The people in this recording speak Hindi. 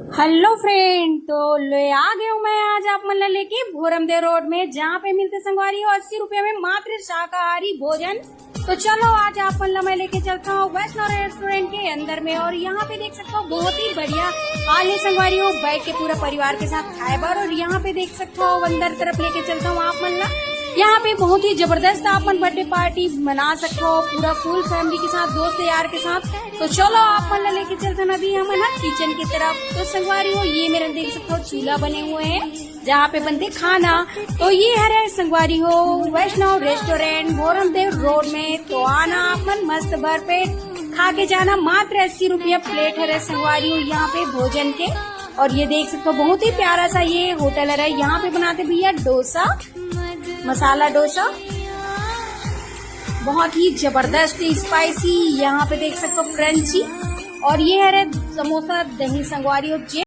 हेलो फ्रेंड, तो ले आ गई हूँ मैं आज आप मन लेके भोरमदेव रोड में, जहाँ पे मिलते संगवारी 80 रुपये में मात्र शाकाहारी भोजन। तो चलो आज आप मन मैं लेके चलता हूँ वैष्णव रेस्टोरेंट के अंदर में। और यहाँ पे देख सकते हो बहुत ही बढ़िया हाल है संगवारी हो, बैठ के पूरा परिवार के साथ खाए बार। और यहाँ पे देख सकते हो अंदर तरफ लेके चलता हूँ आप मन। यहाँ पे बहुत ही जबरदस्त आप बर्थडे पार्टी मना सकते हो पूरा फुल फैमिली के साथ, दोस्त यार के साथ। तो चलो आप मन लेके चलते हैं अभी हम किचन की तरफ। तो संगवारी हो ये मेरा देख सकते हो चूल्हा बने हुए हैं जहाँ पे बनते खाना। तो ये है संगवारी हो वैष्णव रेस्टोरेंट भोरमदेव रोड में। तो आना आप मन मस्त भरपेट खा के जाना, मात्र 80 रुपया प्लेट है संगवारी हो यहाँ पे भोजन के। और ये देख सकते हो बहुत ही प्यारा सा ये होटल है। यहाँ पे बनाते भैया डोसा, मसाला डोसा, बहुत ही जबरदस्त स्पाइसी। यहाँ पे देख सकते हो क्रंची। और ये है समोसा दही संगवारी हो।